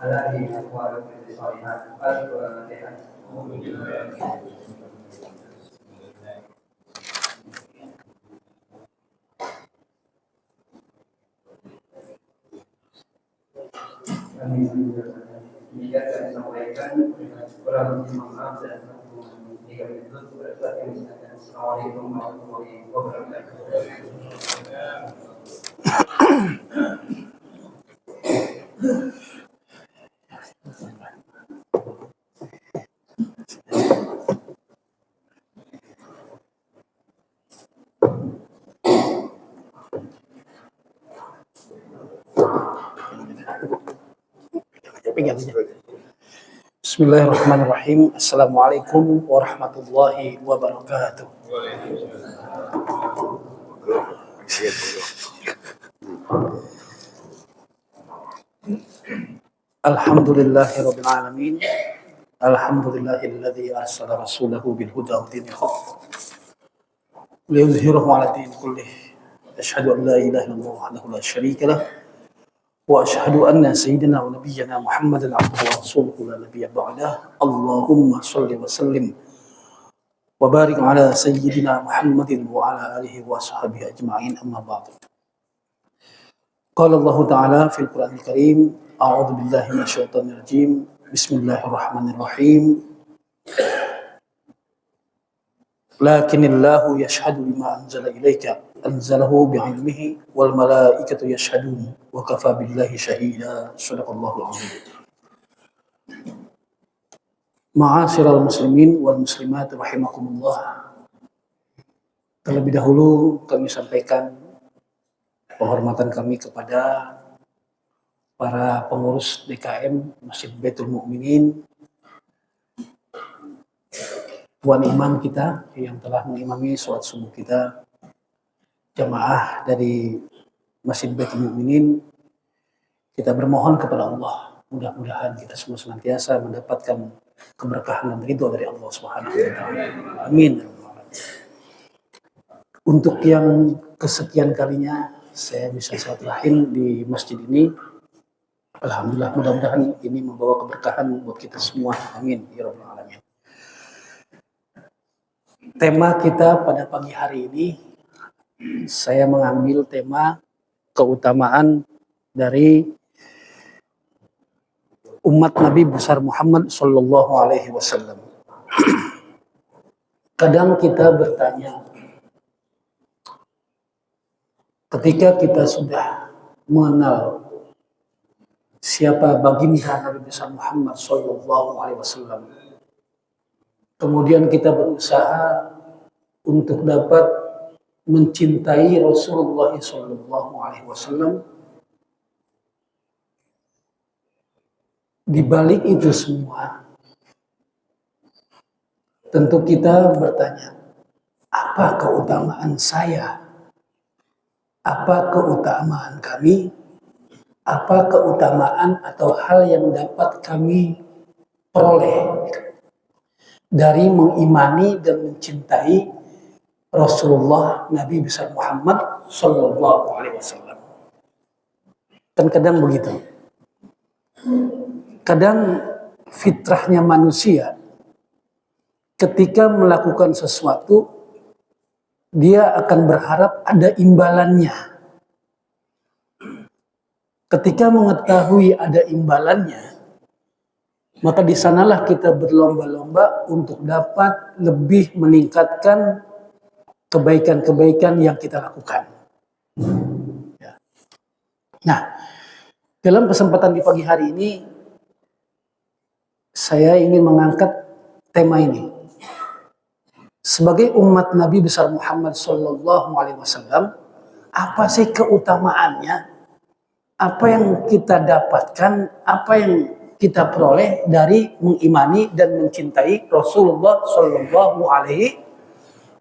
على أهله وأقواله الصالحات الفاتحة. Kami juga saya sampaikan kurang maaf dan jika itu Assalamualaikum warahmatullahi wabarakatuh. Bismillahirrahmanirrahim. Assalamualaikum warahmatullahi wabarakatuh. Alhamdulillahirabbil alamin. Alhamdulillahilladzi arsala rasulahu bil huda wa dinil haqq liyudhhirahu 'ala din kullih. Asyhadu an la ilaha illallah wahdahu la syarika lah wa asyhadu anna sayyidina wa nabiyyana Muhammadan 'abduhu wa rasuluhu la nabiyya ba'dah. Allahumma shalli wa sallim wa barik 'ala sayyidina Muhammadin wa 'ala alihi wa ashabihi ajma'in, amma ba'du. Qala Allah Ta'ala fil Qur'anil Karim, a'udzu billahi minasyaitonir rajim. Bismillahirrahmanirrahim. Lakinnallahu yashhadu bima anzala ilaika anzalahu bi'ilmihi wal malaikatu yashhadun wa kafa billahi syahida. Shadaqallahul azim. Ma'asyiral muslimin wal muslimat rahimakumullah. Terlebih dahulu kami sampaikan penghormatan kami kepada para pengurus DKM Masjid Baitul Mukminin, Tuan Imam kita yang telah mengimami sholat subuh kita, jamaah dari Masjid Baitul Mukminin. Kita bermohon kepada Allah, mudah-mudahan kita semua senantiasa mendapatkan keberkahan dan ridho dari Allah Subhanahu wa taala. Amin. Untuk yang kesekian kalinya saya bisa silaturahim di masjid ini. Alhamdulillah, mudah-mudahan ini membawa keberkahan buat kita semua. Amin ya rabbal alamin. Tema kita pada pagi hari ini, saya mengambil tema keutamaan dari umat Nabi besar Muhammad sallallahu alaihi wasallam. Kadang kita bertanya, ketika kita sudah mengenal siapa baginda Nabi besar Muhammad sallallahu alaihi wasallam, kemudian kita berusaha untuk dapat mencintai Rasulullah sallallahu alaihi wasallam, di balik itu semua tentu kita bertanya, apa keutamaan saya? Apa keutamaan kami? Apa keutamaan atau hal yang dapat kami peroleh dari mengimani dan mencintai Rasulullah Nabi besar Muhammad sallallahu alaihi wasallam? Kan kadang begitu. Kadang fitrahnya manusia ketika melakukan sesuatu, dia akan berharap ada imbalannya. Ketika mengetahui ada imbalannya, maka di sanalah kita berlomba-lomba untuk dapat lebih meningkatkan kebaikan-kebaikan yang kita lakukan. Ya. Nah, dalam kesempatan di pagi hari ini, saya ingin mengangkat tema ini. Sebagai umat Nabi besar Muhammad sallallahu alaihi wasallam, apa sih keutamaannya? Apa yang kita dapatkan, apa yang kita peroleh dari mengimani dan mencintai Rasulullah sallallahu alaihi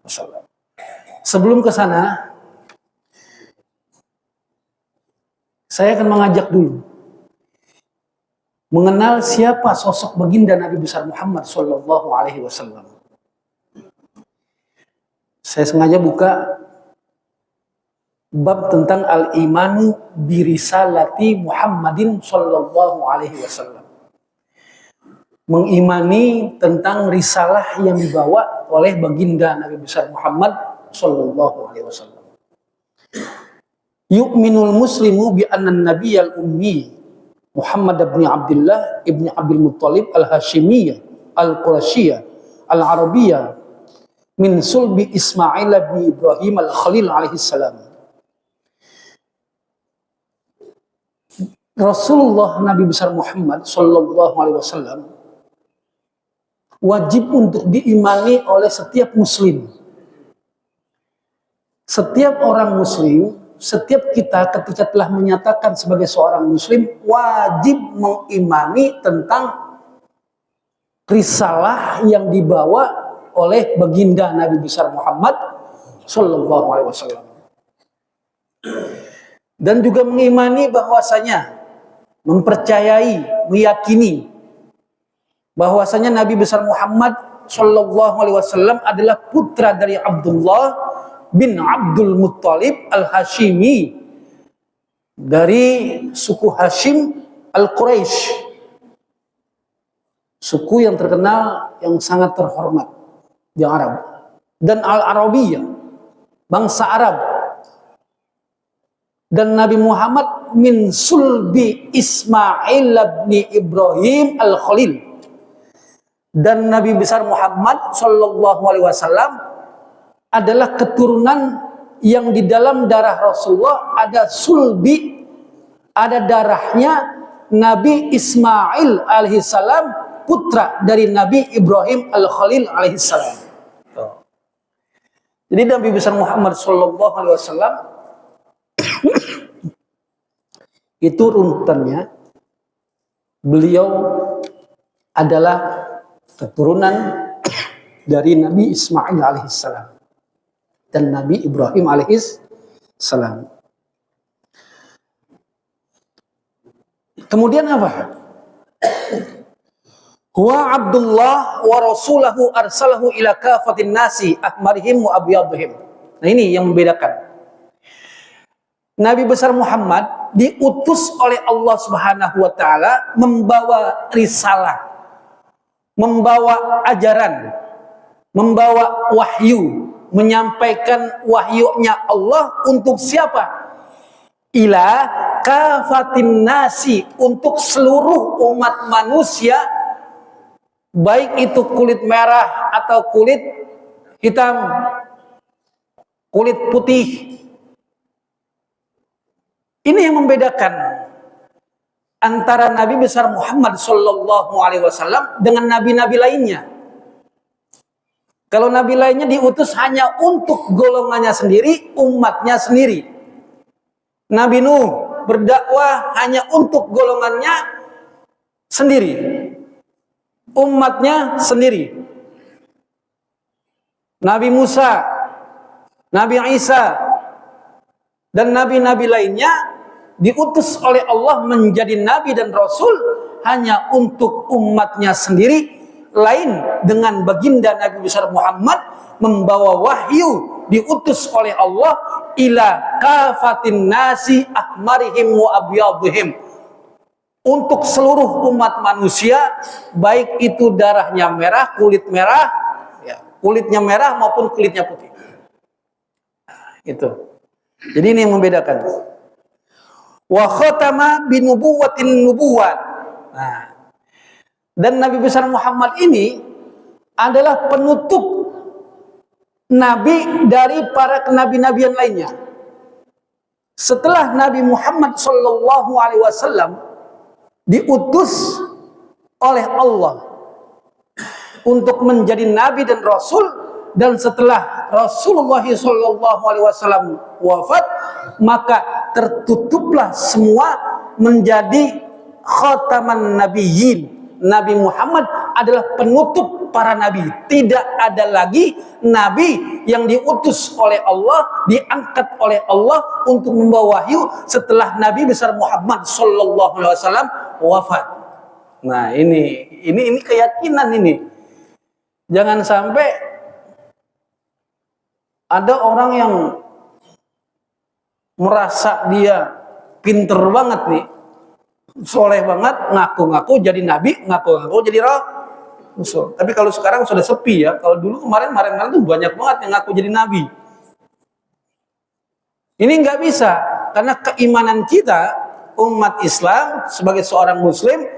wasallam? Sebelum ke sana, saya akan mengajak dulu mengenal siapa sosok baginda Nabi besar Muhammad sallallahu alaihi wasallam. Saya sengaja buka bab tentang al-imanu birisalati Muhammadin sallallahu alaihi wasallam. Mengimani tentang risalah yang dibawa oleh baginda Nabi besar Muhammad sallallahu alaihi wasallam. Yu'minul muslimu bi anna nabiyyal ummi Muhammad bin Abdullah ibn Abdul Muttalib al-Hashimiyah al-Qurashiyah al-Arabiyah min sulbi Ismail bin Ibrahim al-Khalil alaihi salam. Rasulullah Nabi besar Muhammad sallallahu alaihi wasallam wajib untuk diimani oleh setiap muslim. Setiap orang muslim, setiap kita ketika telah menyatakan sebagai seorang muslim wajib mengimani tentang risalah yang dibawa oleh baginda Nabi besar Muhammad sallallahu alaihi wasallam. Dan juga mengimani bahwasanya, mempercayai, meyakini bahwasanya Nabi besar Muhammad sallallahu alaihi wasallam adalah putra dari Abdullah bin Abdul Muttalib al-Hashimi dari suku Hashim al-Quraisy, suku yang terkenal, yang sangat terhormat di Arab, dan al-Arabiyah, bangsa Arab. Dan Nabi Muhammad min sulbi Ismail bin Ibrahim al-Khalil. Dan Nabi besar Muhammad sallallahu alaihi wasallam adalah keturunan yang di dalam darah Rasulullah ada sulbi, ada darahnya Nabi Ismail alaihissalam, putra dari Nabi Ibrahim al-Khalil alaihissalam. Jadi Nabi besar Muhammad sallallahu alaihi wasallam itu runutannya, beliau adalah keturunan dari Nabi Ismail alaihissalam dan Nabi Ibrahim alaihissalam. Kemudian apa? Huwa Abdullah wa rasulahu arsalahu ila kafatin nasi ahmarihim wa abyadihim. Nah, ini yang membedakan. Nabi besar Muhammad diutus oleh Allah Subhanahu wa taala membawa risalah, membawa ajaran, membawa wahyu, menyampaikan wahyunya Allah untuk siapa? Ila kafatin nasi, untuk seluruh umat manusia, baik itu kulit merah atau kulit hitam, kulit putih. Ini yang membedakan antara Nabi besar Muhammad sallallahu alaihi wasallam dengan nabi-nabi lainnya. Kalau nabi lainnya diutus hanya untuk golongannya sendiri, umatnya sendiri. Nabi Nuh berdakwah hanya untuk golongannya sendiri, umatnya sendiri. Nabi Musa, Nabi Isa, dan nabi-nabi lainnya diutus oleh Allah menjadi nabi dan rasul hanya untuk umatnya sendiri. Lain dengan baginda Nabi besar Muhammad membawa wahyu, diutus oleh Allah ila kafatin nasi ahmarihim wa abyadihim, untuk seluruh umat manusia, baik itu darahnya merah, kulit merah, ya, kulitnya merah maupun kulitnya putih. Itu. Jadi ini yang membedakan. Wa khatama binubuwatin nubuwat. Nah, dan Nabi besar Muhammad ini adalah penutup nabi dari para kenabi-nabian lainnya. Setelah Nabi Muhammad sallallahu alaihi wasallam diutus oleh Allah untuk menjadi nabi dan rasul, dan setelah Rasulullah sallallahu alaihi wasallam wafat, maka tertutuplah semua menjadi khataman nabiyyin. Nabi Muhammad adalah penutup para nabi. Tidak ada lagi nabi yang diutus oleh Allah, diangkat oleh Allah untuk membawa wahyu setelah Nabi besar Muhammad sallallahu alaihi wasallam wafat. Nah, ini keyakinan ini. Jangan sampai ada orang yang merasa dia pinter banget nih, soleh banget, ngaku-ngaku jadi nabi, ngaku-ngaku jadi rasul. Tapi kalau sekarang sudah sepi ya. Kalau dulu kemarin tuh banyak banget yang ngaku jadi nabi. Ini nggak bisa, karena keimanan kita umat Islam sebagai seorang muslim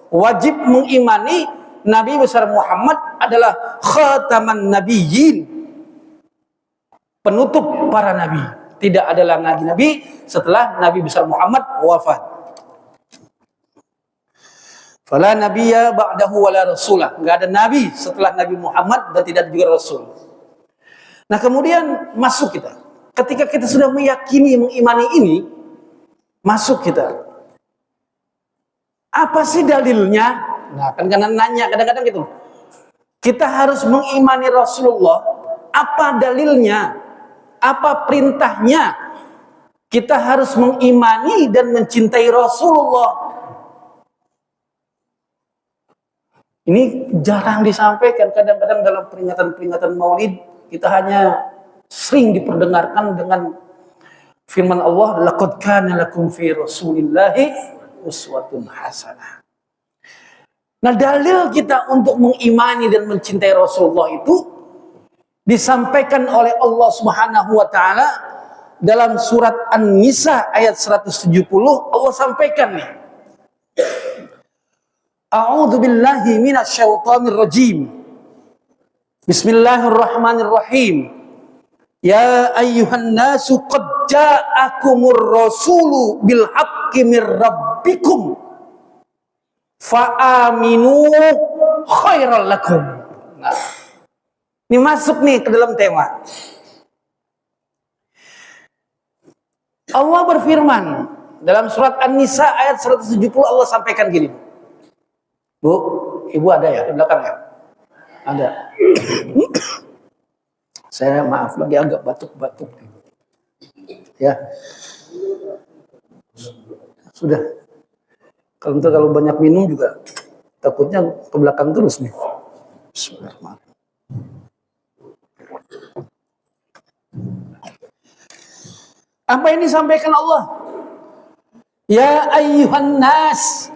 wajib mengimani Nabi besar Muhammad adalah khataman nabiyyin, penutup para nabi. Tidak ada lagi nabi setelah Nabi besar Muhammad wafat. Fala nabiyya ba'dahu wala rasulah. Enggak ada nabi setelah Nabi Muhammad dan tidak juga rasul. Nah, kemudian masuk kita. Ketika kita sudah meyakini, mengimani ini, masuk kita. Apa sih dalilnya? Nah, kan nanya kadang-kadang gitu. Kita harus mengimani Rasulullah. Apa dalilnya? Apa perintahnya? Kita harus mengimani dan mencintai Rasulullah. Ini jarang disampaikan. Kadang-kadang dalam peringatan-peringatan Maulid kita hanya sering diperdengarkan dengan firman Allah, laqad kana lakum fi rasulillahi uswatun hasanah. Nah, dalil kita untuk mengimani dan mencintai Rasulullah itu disampaikan oleh Allah Subhanahu wa taala dalam surat An-Nisa ayat 170. Allah sampaikan nih, A'udzu billahi minasyaitonir rajim. Bismillahirrahmanirrahim. Ya ayyuhan nasu qad ja'akumur rasulu bil haqqi mir rabbikum fa'aminu khairal lakum. Nah, ini masuk nih ke dalam tema. Allah berfirman dalam surat An-Nisa ayat 170, Allah sampaikan gini. Bu, ibu ada ya di belakang ya? Ada. Saya maaf lagi agak batuk-batuk. Ya. Sudah. Kalau banyak minum juga takutnya ke belakang terus nih. Bismillahirrahmanirrahim. Apa yang disampaikan Allah? Ya ayyuhan nas,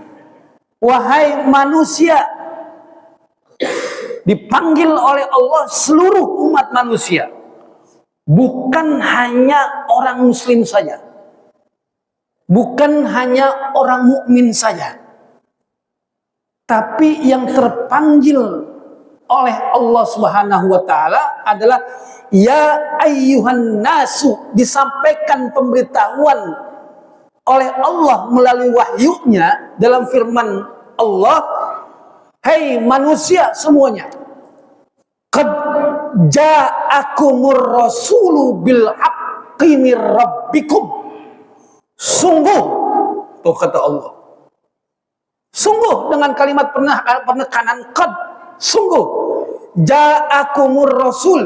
wahai manusia. Dipanggil oleh Allah seluruh umat manusia, bukan hanya orang muslim saja, bukan hanya orang mukmin saja, tapi yang terpanggil oleh Allah Subhanahu wa taala adalah ya ayyuhan nasu. Disampaikan pemberitahuan oleh Allah melalui wahyunya dalam firman Allah, hei manusia semuanya, qad ja'akumur rasulu bil haqqi mir rabbikum. Sungguh, tuh kata Allah, sungguh dengan kalimat penekanan qad, sungguh ja'akumur rasul,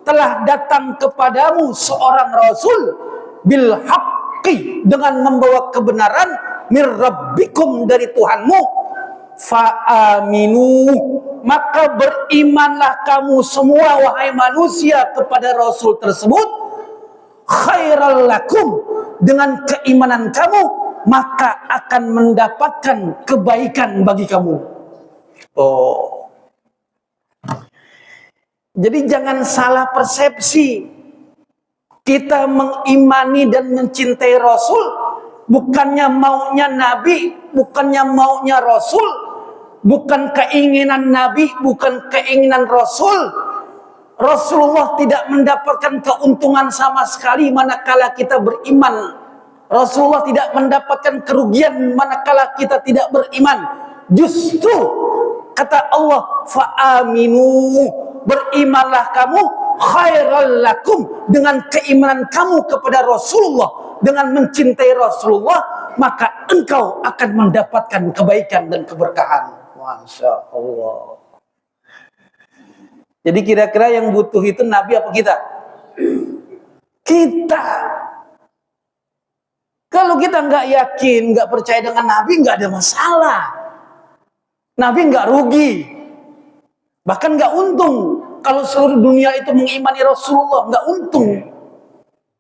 telah datang kepadamu seorang rasul bil haqqi, dengan membawa kebenaran, mir rabbikum, dari Tuhanmu. Fa'aminu, maka berimanlah kamu semua wahai manusia kepada Rasul tersebut. Khairal lakum, dengan keimanan kamu maka akan mendapatkan kebaikan bagi kamu. Oh, jadi jangan salah persepsi. Kita mengimani dan mencintai Rasul bukannya maunya Nabi, bukannya maunya Rasul, bukan keinginan Nabi, bukan keinginan Rasul. Rasulullah tidak mendapatkan keuntungan sama sekali manakala kita beriman. Rasulullah tidak mendapatkan kerugian manakala kita tidak beriman. Justru kata Allah, fa'aminu, berimanlah kamu, khairal lakum, dengan keimanan kamu kepada Rasulullah, dengan mencintai Rasulullah, maka engkau akan mendapatkan kebaikan dan keberkahan. Masya Allah. Jadi kira-kira yang butuh itu Nabi apa kita? Kita. Kalau kita nggak yakin, nggak percaya dengan Nabi, nggak ada masalah. Nabi nggak rugi, bahkan nggak untung. Kalau seluruh dunia itu mengimani Rasulullah, nggak untung.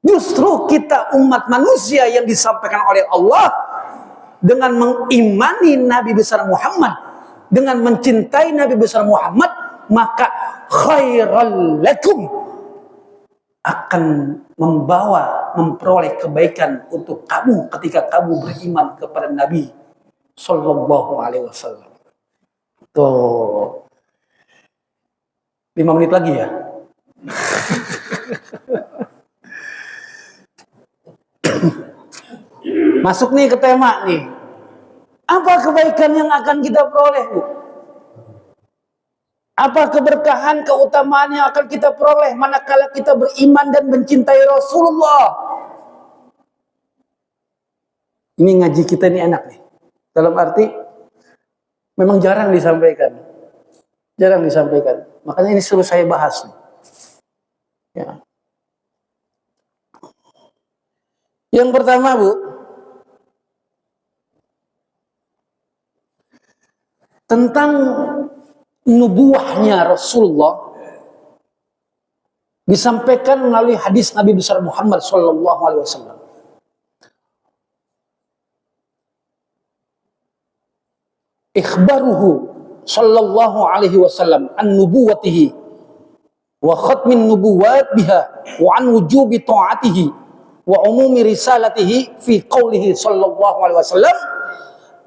Justru kita umat manusia yang disampaikan oleh Allah dengan mengimani Nabi besar Muhammad, dengan mencintai Nabi besar Muhammad, maka khairal lakum, akan memperoleh kebaikan untuk kamu ketika kamu beriman kepada Nabi Sallallahu Alaihi Wasallam. Tuh, 5 menit lagi ya. Masuk nih ke tema nih. Apa kebaikan yang akan kita peroleh, Bu? Apa keberkahan, keutamaan yang akan kita peroleh manakala kita beriman dan mencintai Rasulullah? Ini ngaji kita ini enak nih. Dalam arti memang jarang disampaikan. Jarang disampaikan. Makanya ini suruh saya bahas nih. Ya. Yang pertama, Bu, tentang nubuahnya Rasulullah disampaikan melalui hadis Nabi besar Muhammad Sallallahu Alaihi Wasallam. Ikhbaruhu Sallallahu Alaihi Wasallam an nubuwatihi wa khatmin nubuwat biha wa an wujubi ta'atihi wa umumi risalatihi fi qawlihi Sallallahu Alaihi Wasallam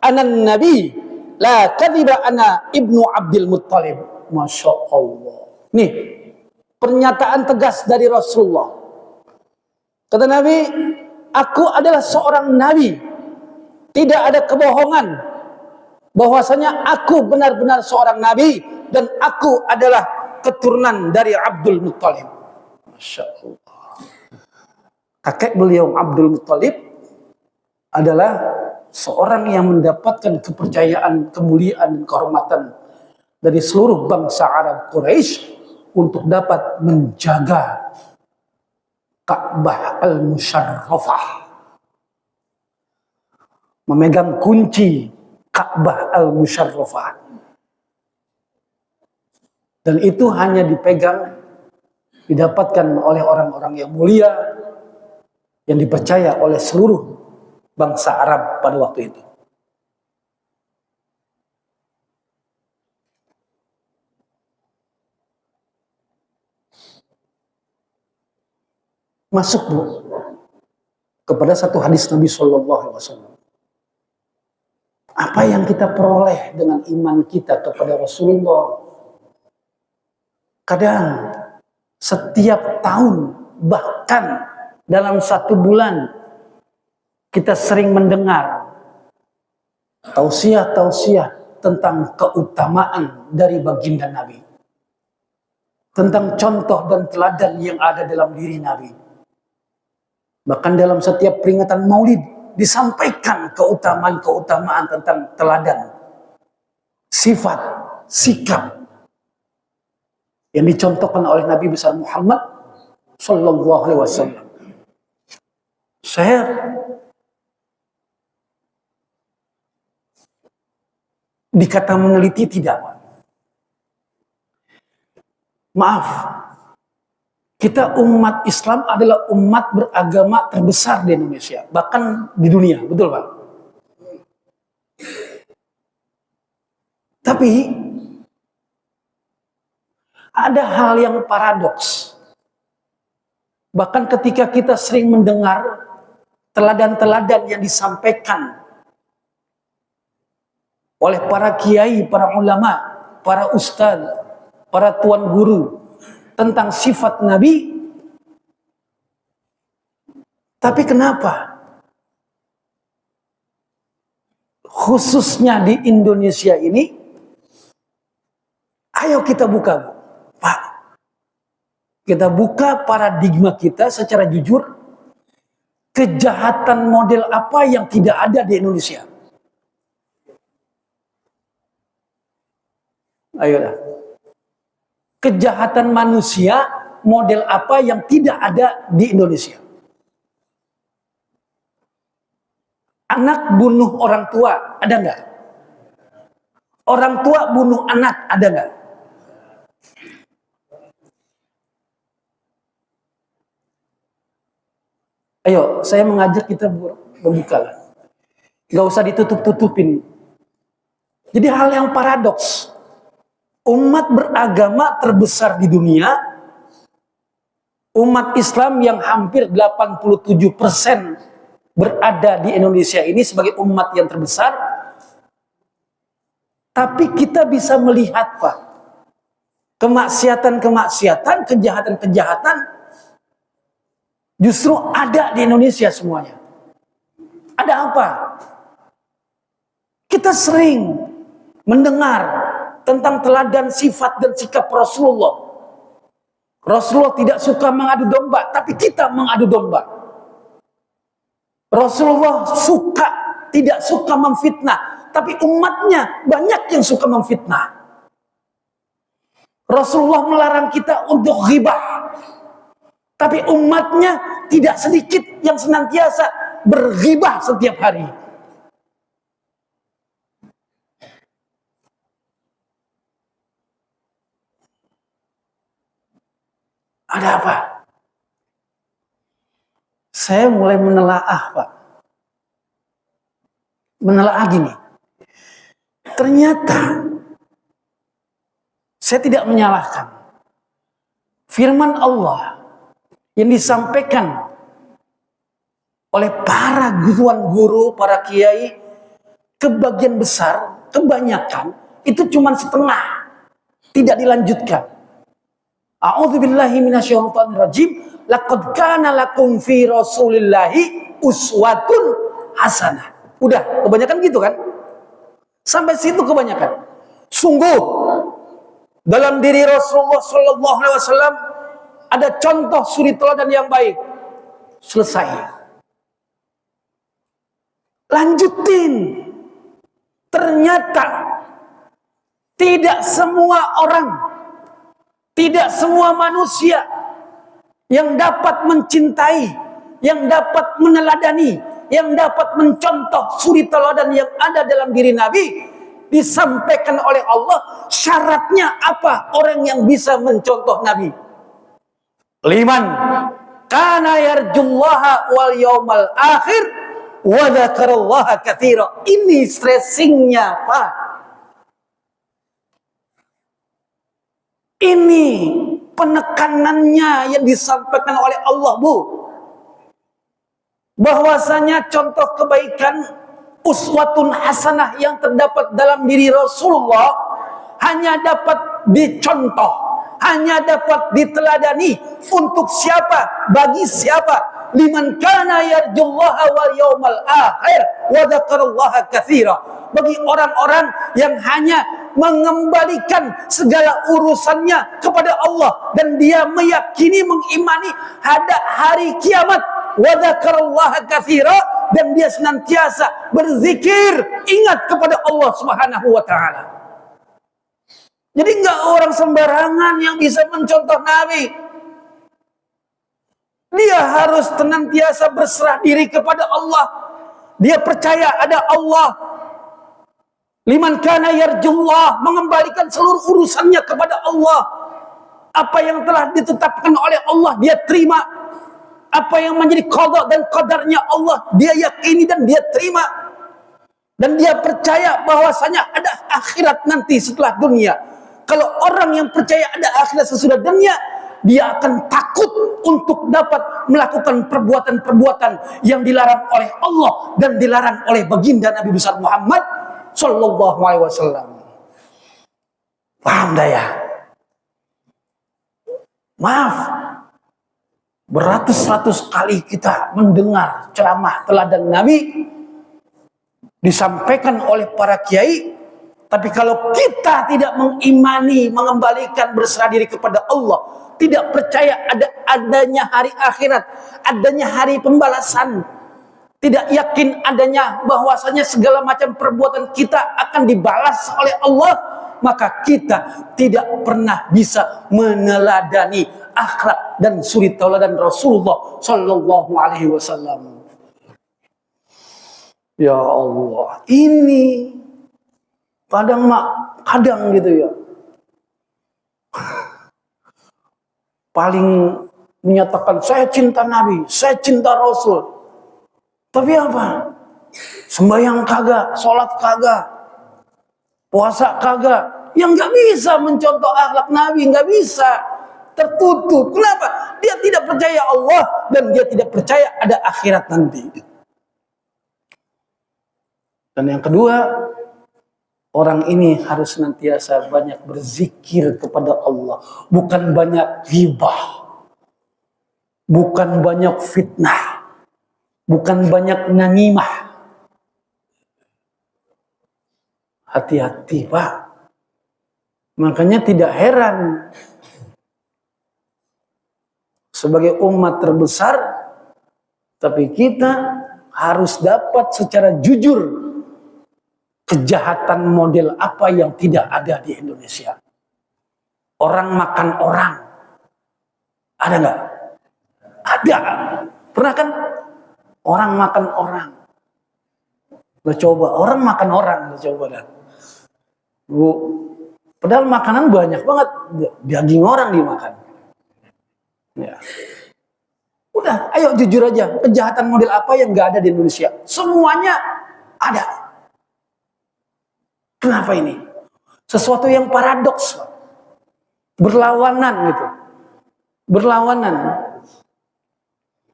anan nabi la kadhiba ana ibnu Abdul Muttalib. Masya Allah. Nih, pernyataan tegas dari Rasulullah. Kata Nabi, aku adalah seorang nabi. Tidak ada kebohongan. Bahwasanya aku benar-benar seorang nabi. Dan aku adalah keturunan dari Abdul Muttalib. Masya Allah. Kakek beliau Abdul Muttalib adalah seorang yang mendapatkan kepercayaan, kemuliaan, kehormatan dari seluruh bangsa Arab Quraisy untuk dapat menjaga Ka'bah al-Musharrafah, memegang kunci Ka'bah al-Musharrafah, dan itu hanya didapatkan oleh orang-orang yang mulia yang dipercaya oleh seluruh bangsa Arab pada waktu itu. Masuk, Bu, kepada satu hadis Nabi Sallallahu Alaihi Wasallam. Apa yang kita peroleh dengan iman kita kepada Rasulullah? Kadang setiap tahun, bahkan dalam 1 bulan, kita sering mendengar tausiah-tausiah tentang keutamaan dari baginda Nabi, tentang contoh dan teladan yang ada dalam diri Nabi. Bahkan dalam setiap peringatan Maulid disampaikan keutamaan-keutamaan tentang teladan, sifat, sikap yang dicontohkan oleh Nabi besar Muhammad Sallallahu Alaihi Wasallam. Saya dikata meneliti tidak. Maaf, kita umat Islam adalah umat beragama terbesar di Indonesia, bahkan di dunia, betul Pak? Tapi ada hal yang paradoks. Bahkan ketika kita sering mendengar teladan-teladan yang disampaikan oleh para kiai, para ulama, para ustadz, para tuan guru tentang sifat Nabi, tapi kenapa khususnya di Indonesia ini, ayo kita buka, Pak, kita buka paradigma kita secara jujur, kejahatan model apa yang tidak ada di Indonesia? Ayolah. Kejahatan manusia model apa yang tidak ada di Indonesia? Anak bunuh orang tua, ada nggak? Orang tua bunuh anak, ada nggak? Ayo, saya mengajak kita berbuka lah. Gak usah ditutup-tutupin. Jadi hal yang paradoks. Umat beragama terbesar di dunia, umat Islam yang hampir 87% berada di Indonesia ini sebagai umat yang terbesar, tapi kita bisa melihat, Pak, kemaksiatan-kemaksiatan, kejahatan-kejahatan justru ada di Indonesia semuanya. Ada apa? Kita sering mendengar tentang teladan sifat dan sikap Rasulullah. Rasulullah tidak suka mengadu domba, tapi kita mengadu domba. Rasulullah tidak suka memfitnah, tapi umatnya banyak yang suka memfitnah. Rasulullah melarang kita untuk ghibah, tapi umatnya tidak sedikit yang senantiasa berghibah setiap hari. Ada apa? Saya mulai menelaah, Pak. Menelaah gini. Ternyata saya tidak menyalahkan firman Allah yang disampaikan oleh para guru, para kiai, kebagian besar, kebanyakan itu cuma setengah, tidak dilanjutkan. A'udzubillahi minasyaitonirrajim. Laqad kana lakum fi Rasulillahi uswatun hasanah. Udah, kebanyakan gitu kan? Sampai situ kebanyakan. Sungguh dalam diri Rasulullah sallallahu alaihi wasallam ada contoh suri teladan yang baik. Selesai. Lanjutin. Ternyata tidak semua orang, tidak semua manusia yang dapat mencintai, yang dapat meneladani, yang dapat mencontoh suri teladan yang ada dalam diri Nabi disampaikan oleh Allah. Syaratnya apa orang yang bisa mencontoh Nabi? Liman kana yarjullaha wal yawmal akhir wa dzakarallaha katsira. Ini stressingnya, Pak. Ini penekanannya yang disampaikan oleh Allah, Bu. Bahwasanya contoh kebaikan uswatun hasanah yang terdapat dalam diri Rasulullah hanya dapat dicontoh, hanya dapat diteladani untuk siapa? Bagi siapa? Liman kana yarjullaha wal yawmal akhir wa dzakarallaha katsira. Bagi orang-orang yang hanya mengembalikan segala urusannya kepada Allah dan dia meyakini, mengimani ada hari kiamat, wa dzakarallaha katsira, dan dia senantiasa berzikir, ingat kepada Allah Subhanahu wa taala. Jadi enggak orang sembarangan yang bisa mencontoh Nabi. Dia harus senantiasa berserah diri kepada Allah. Dia percaya ada Allah. Liman kana yarjullah, mengembalikan seluruh urusannya kepada Allah. Apa yang telah ditetapkan oleh Allah dia terima. Apa yang menjadi qada dan qadarnya Allah dia yakini dan dia terima. Dan dia percaya bahwasanya ada akhirat nanti setelah dunia. Kalau orang yang percaya ada akhirat sesudah dunia, dia akan takut untuk dapat melakukan perbuatan-perbuatan yang dilarang oleh Allah dan dilarang oleh baginda Nabi besar Muhammad sallallahu alaihi wasallam. Paham dah ya? Maaf, beratus-ratus kali kita mendengar ceramah teladan Nabi disampaikan oleh para kiai, tapi kalau kita tidak mengimani, mengembalikan, berserah diri kepada Allah, tidak percaya adanya hari akhirat, adanya hari pembalasan, tidak yakin adanya bahwasanya segala macam perbuatan kita akan dibalas oleh Allah, maka kita tidak pernah bisa meneladani akhlak dan suri tauladan Rasulullah sallallahu alaihi wasallam. Ya Allah, ini kadang gitu ya. Paling menyatakan saya cinta Nabi, saya cinta Rasul. Tapi apa? Sembahyang kagak, sholat kagak, puasa kagak. Yang nggak bisa mencontoh akhlak Nabi, nggak bisa. Tertutup. Kenapa? Dia tidak percaya Allah dan dia tidak percaya ada akhirat nanti. Dan yang kedua, orang ini harus senantiasa banyak berzikir kepada Allah. Bukan banyak ghibah. Bukan banyak fitnah. Bukan banyak namimah. Hati-hati, Pak. Makanya tidak heran sebagai umat terbesar, tapi kita harus dapat secara jujur kejahatan model apa yang tidak ada di Indonesia. Orang makan orang. Ada nggak? Ada. Pernah kan? Orang makan orang. Lo coba, orang makan orang. Lo coba dah. Bu, padahal makanan banyak banget. Daging orang dimakan. Ya. Udah, ayo jujur aja. Kejahatan model apa yang nggak ada di Indonesia? Semuanya ada. Kenapa ini? Sesuatu yang paradoks, berlawanan gitu, berlawanan.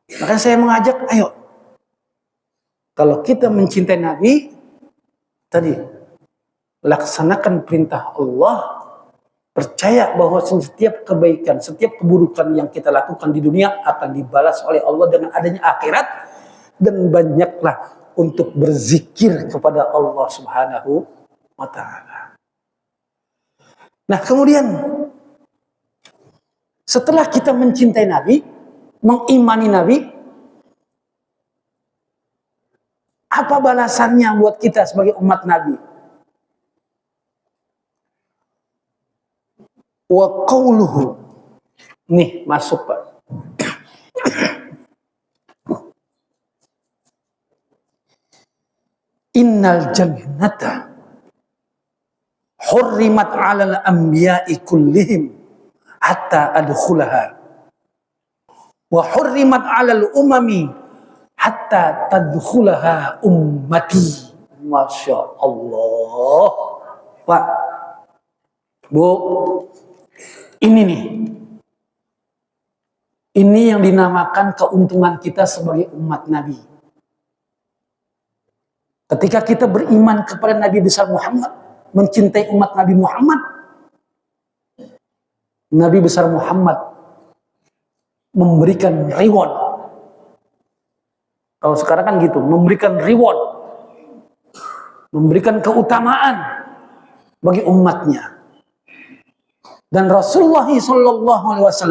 Makanya saya mengajak, ayo, kalau kita mencintai Nabi, tadi laksanakan perintah Allah, percaya bahwa setiap kebaikan, setiap keburukan yang kita lakukan di dunia akan dibalas oleh Allah dengan adanya akhirat, dan banyaklah untuk berzikir kepada Allah Subhanahu wa ta'ala. Nah, kemudian setelah kita mencintai Nabi, mengimani Nabi, apa balasannya buat kita sebagai umat Nabi? Wa qawluhu. Nih, masuk, Pak. Innal jannata hurrimat 'alal anbiya'i kullihim hatta adkhulaha wa hurrimat 'alal umami hatta tadkhulaha ummati. Masya Allah. Pak, Bu, ini nih, ini yang dinamakan keuntungan kita sebagai umat Nabi. Ketika kita beriman kepada Nabi besar Muhammad, mencintai umat Nabi Muhammad, Nabi besar Muhammad memberikan reward. Kalau sekarang kan gitu, memberikan reward, memberikan keutamaan bagi umatnya. Dan Rasulullah SAW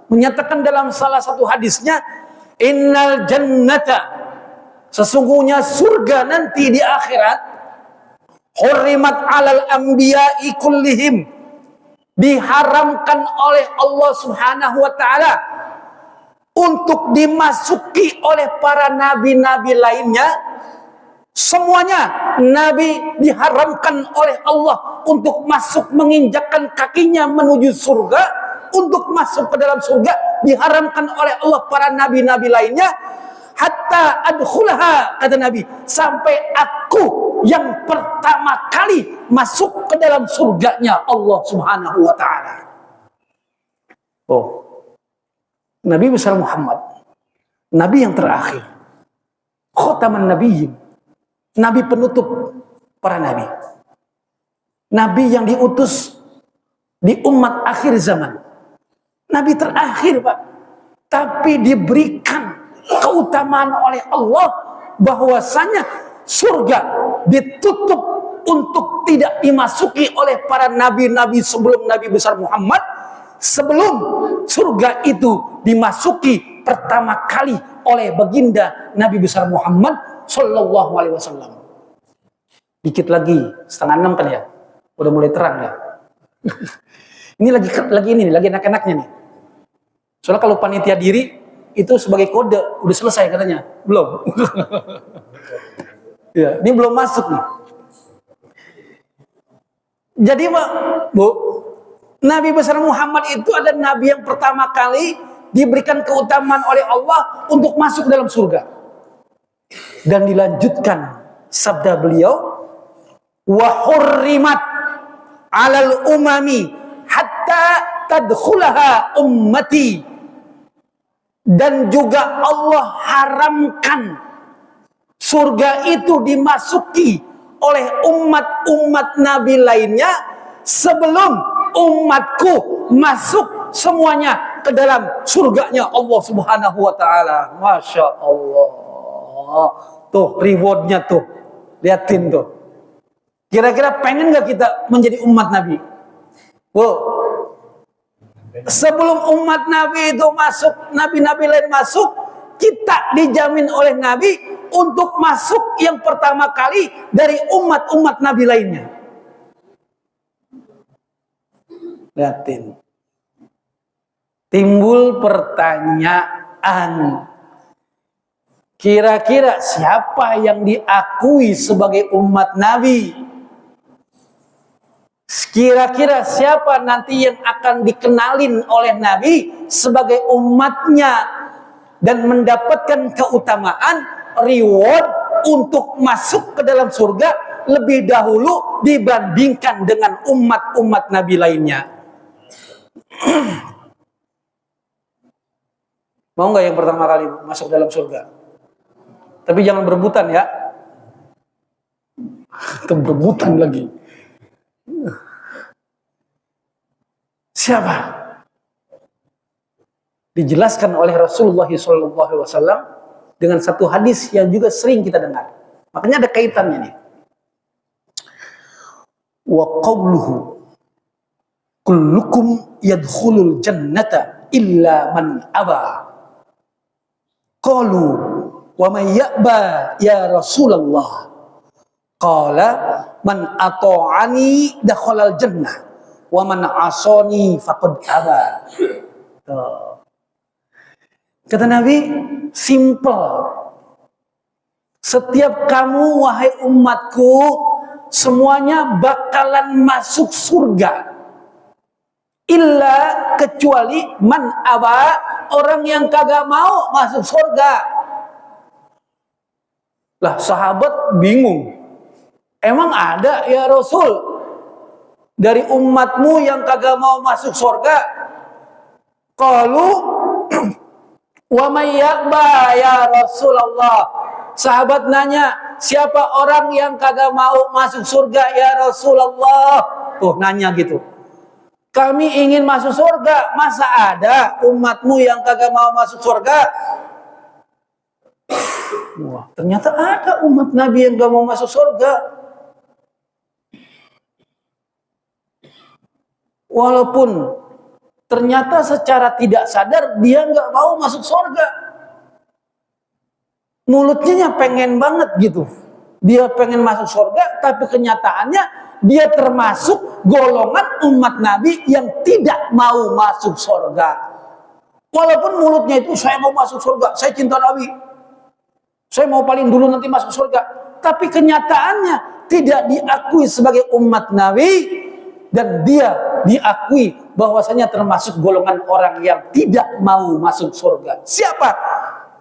menyatakan dalam salah satu hadisnya, innal jannata, sesungguhnya surga nanti di akhirat, hurrimat 'alal anbiya'i kullihim, diharamkan oleh Allah Subhanahu wa ta'ala untuk dimasuki oleh para nabi-nabi lainnya. Semuanya nabi diharamkan oleh Allah untuk masuk, menginjakkan kakinya menuju surga, untuk masuk ke dalam surga diharamkan oleh Allah para nabi-nabi lainnya. Hatta adkhulaha, kata Nabi, sampai aku yang pertama kali masuk ke dalam surganya Allah Subhanahu wa ta'ala. Oh, Nabi besar Muhammad, Nabi yang terakhir, khataman nabiyyin, Nabi penutup para nabi, Nabi yang diutus di umat akhir zaman, Nabi terakhir, Pak, tapi diberikan keutamaan oleh Allah bahwasanya surga ditutup untuk tidak dimasuki oleh para nabi-nabi sebelum Nabi besar Muhammad, sebelum surga itu dimasuki pertama kali oleh baginda Nabi besar Muhammad Sallallahu Alaihi Wasallam. Dikit lagi, 5:30 kan ya, udah mulai terang ya. Ini lagi enak-enaknya nih. Soalnya kalau panitia diri itu sebagai kode, udah selesai katanya. Belum. Ya, ini belum masuk nih. Jadi, Bu, Nabi besar Muhammad itu adalah Nabi yang pertama kali diberikan keutamaan oleh Allah untuk masuk dalam surga. Dan dilanjutkan sabda beliau, wa hurrimat 'alal umami hatta tadkhulaha ummati. Dan juga Allah haramkan surga itu dimasuki oleh umat-umat Nabi lainnya sebelum umatku masuk semuanya ke dalam surganya Allah Subhanahu wa taala. Masya Allah. Tuh rewardnya tuh. Liatin tuh. Kira-kira pengen gak kita menjadi umat Nabi? Wow. Sebelum umat Nabi itu masuk, Nabi-Nabi lain masuk, kita dijamin oleh Nabi untuk masuk yang pertama kali dari umat-umat Nabi lainnya. Lihatin. Timbul pertanyaan. Kira-kira siapa yang diakui sebagai umat Nabi? Kira-kira siapa nanti yang akan dikenalin oleh Nabi sebagai umatnya dan mendapatkan keutamaan, reward untuk masuk ke dalam surga lebih dahulu dibandingkan dengan umat-umat Nabi lainnya? Mau nggak yang pertama kali masuk dalam surga? Tapi jangan berebutan ya. Berebutan lagi. Siapa? Dijelaskan oleh Rasulullah SAW dengan satu hadis yang juga sering kita dengar. Makanya ada kaitannya nih. Wa qawluhu kullukum yadkhulul jannata illa man aba. Qalu wa man ya'ba ya Rasulullah? Qala man ata'ani dakhalal jannah wa man asani faqad aba. Kata Nabi, simple. Setiap kamu wahai umatku semuanya bakalan masuk surga. Illa kecuali man aba, orang yang kagak mau masuk surga. Lah sahabat bingung. Emang ada ya Rasul dari umatmu yang kagak mau masuk surga? Qalu wa may ya'ba ya Rasulullah. Sahabat nanya, siapa orang yang kagak mau masuk surga ya Rasulullah? Tuh nanya gitu. Kami ingin masuk surga, masa ada umatmu yang kagak mau masuk surga? Wah, ternyata ada umat Nabi yang gak mau masuk surga. Walaupun ternyata secara tidak sadar dia nggak mau masuk surga. Mulutnya pengen banget gitu. Dia pengen masuk surga, tapi kenyataannya dia termasuk golongan umat Nabi yang tidak mau masuk surga. Walaupun mulutnya itu saya mau masuk surga, saya cinta Nabi, saya mau paling dulu nanti masuk surga. Tapi kenyataannya tidak diakui sebagai umat Nabi. Dan dia diakui bahwasanya termasuk golongan orang yang tidak mau masuk surga. Siapa?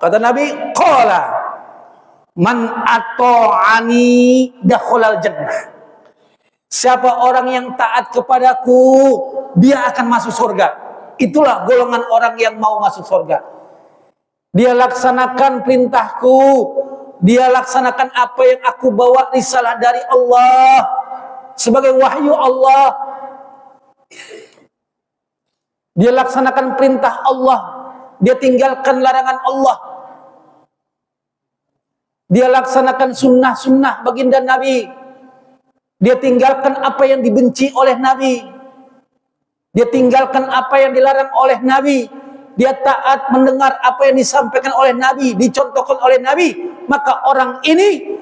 Kata Nabi, qala man ata'ani dakhalal jannah. Siapa orang yang taat kepadaku, dia akan masuk surga. Itulah golongan orang yang mau masuk surga. Dia laksanakan perintahku, dia laksanakan apa yang aku bawa, risalah dari Allah sebagai wahyu Allah. Dia laksanakan perintah Allah, dia tinggalkan larangan Allah. Dia laksanakan sunnah-sunnah baginda Nabi. Dia tinggalkan apa yang dibenci oleh Nabi. Dia tinggalkan apa yang dilarang oleh Nabi. Dia taat mendengar apa yang disampaikan oleh Nabi, dicontohkan oleh Nabi. Maka orang ini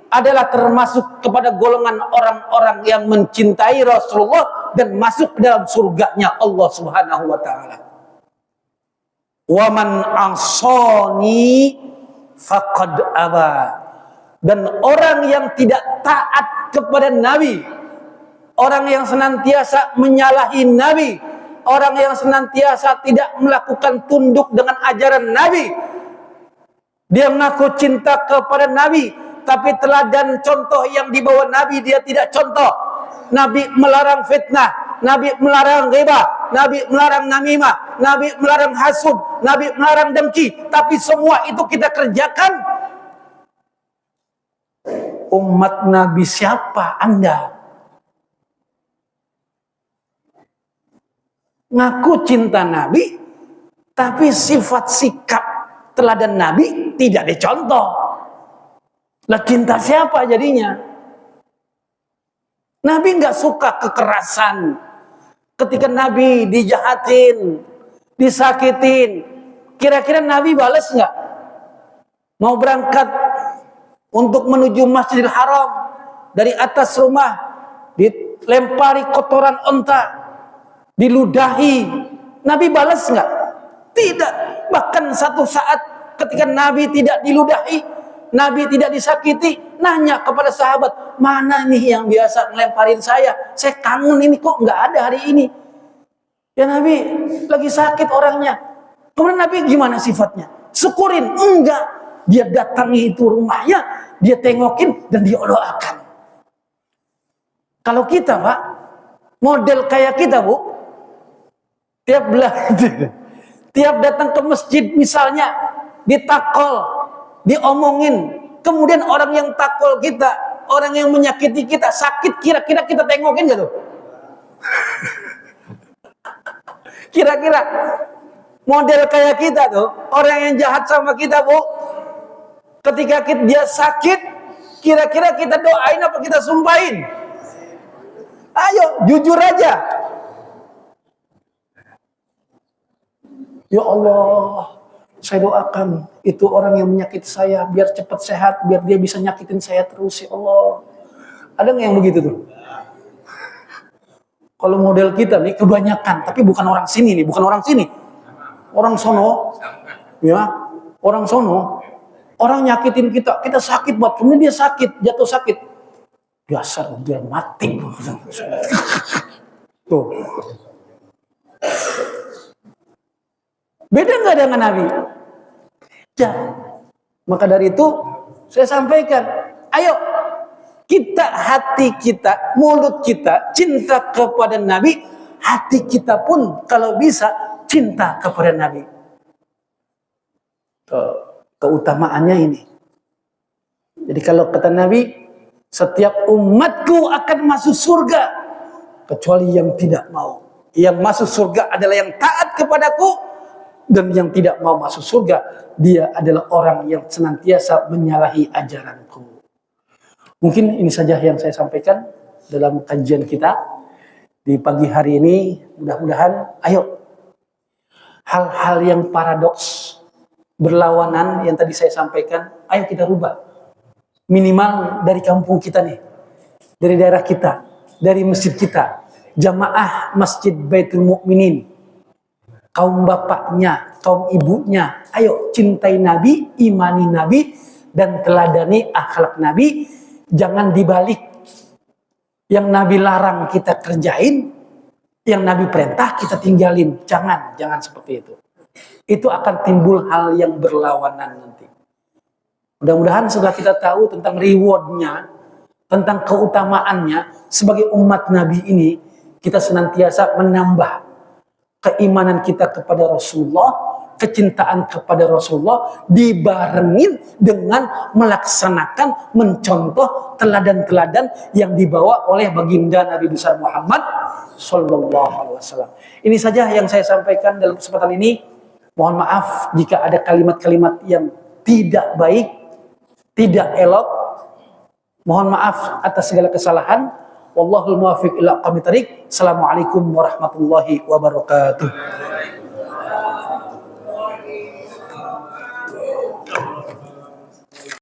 adalah termasuk kepada golongan orang-orang yang mencintai Rasulullah dan masuk ke dalam surganya Allah Subhanahu wa taala. Wa man asani faqad aba. Dan orang yang tidak taat kepada Nabi, orang yang senantiasa menyalahi Nabi, orang yang senantiasa tidak melakukan tunduk dengan ajaran Nabi. Dia mengaku cinta kepada Nabi, tapi teladan contoh yang dibawa Nabi dia tidak contoh. Nabi melarang fitnah, Nabi melarang ghibah, Nabi melarang namimah, Nabi melarang hasud, Nabi melarang dengki. Tapi semua itu kita kerjakan. Umat Nabi siapa Anda? Ngaku cinta Nabi, tapi sifat sikap teladan Nabi tidak dicontoh. Lah cinta siapa jadinya? Nabi nggak suka kekerasan. Ketika Nabi dijahatin, disakitin, kira-kira Nabi balas nggak? Mau berangkat untuk menuju Masjidil Haram, dari atas rumah dilempari kotoran onta, diludahi, Nabi balas nggak? Tidak. Bahkan satu saat ketika Nabi tidak diludahi, Nabi tidak disakiti, nanya kepada sahabat, mana nih yang biasa ngelemparin saya? Saya kangen ini, kok nggak ada hari ini? Ya Nabi lagi sakit orangnya. Kemudian Nabi gimana sifatnya? Syukurin? Enggak. Dia datangi itu rumahnya, dia tengokin dan dia doakan. Kalau kita Pak, model kayak kita Bu, tiap datang ke masjid misalnya, ditakol, diomongin, kemudian orang yang takol kita, orang yang menyakiti kita sakit, kira-kira kita tengokin gak tuh? Kira-kira model kayak kita tuh, orang yang jahat sama kita Bu, ketika dia sakit, kira-kira kita doain apa kita sumpahin? Ayo jujur aja. Ya Allah, saya doakan itu orang yang menyakiti saya biar cepat sehat, biar dia bisa nyakitin saya terus ya Allah. Ada nggak yang begitu tuh? Kalau model kita nih kebanyakan, tapi bukan orang sini nih, bukan orang sini. Orang sono, ya, orang sono, orang nyakitin kita, kita sakit banget, kemudian dia sakit, jatuh sakit. Dasar dia mati. Tuh. Beda nggak dengan Nabi? Ya. Maka dari itu saya sampaikan, ayo kita, hati kita, mulut kita cinta kepada Nabi, hati kita pun kalau bisa cinta kepada Nabi. Keutamaannya ini. Jadi kalau kata Nabi, setiap umatku akan masuk surga kecuali yang tidak mau. Yang masuk surga adalah yang taat kepadaku, dan yang tidak mau masuk surga, dia adalah orang yang senantiasa menyalahi ajaranku. Mungkin ini saja yang saya sampaikan dalam kajian kita di pagi hari ini. Mudah-mudahan, ayo, hal-hal yang paradoks, berlawanan yang tadi saya sampaikan, ayo kita rubah. Minimal dari kampung kita nih, dari daerah kita, dari masjid kita, jamaah Masjid Baitul Mukminin, kaum bapaknya, kaum ibunya, ayo cintai Nabi, imani Nabi, dan teladani akhlak Nabi. Jangan dibalik. Yang Nabi larang kita kerjain, yang Nabi perintah kita tinggalin. Jangan seperti itu. Itu akan timbul hal yang berlawanan nanti. Mudah-mudahan setelah kita tahu tentang rewardnya, tentang keutamaannya, sebagai umat Nabi ini, kita senantiasa menambah keimanan kita kepada Rasulullah, kecintaan kepada Rasulullah, dibarengin dengan melaksanakan, mencontoh teladan-teladan yang dibawa oleh baginda Nabi besar Muhammad Sallallahu Alaihi Wasallam. Ini saja yang saya sampaikan dalam kesempatan ini. Mohon maaf jika ada kalimat-kalimat yang tidak baik, tidak elok. Mohon maaf atas segala kesalahan. Wallahul muwaffiq ila aqwamit thariq. Assalamualaikum warahmatullahi wabarakatuh.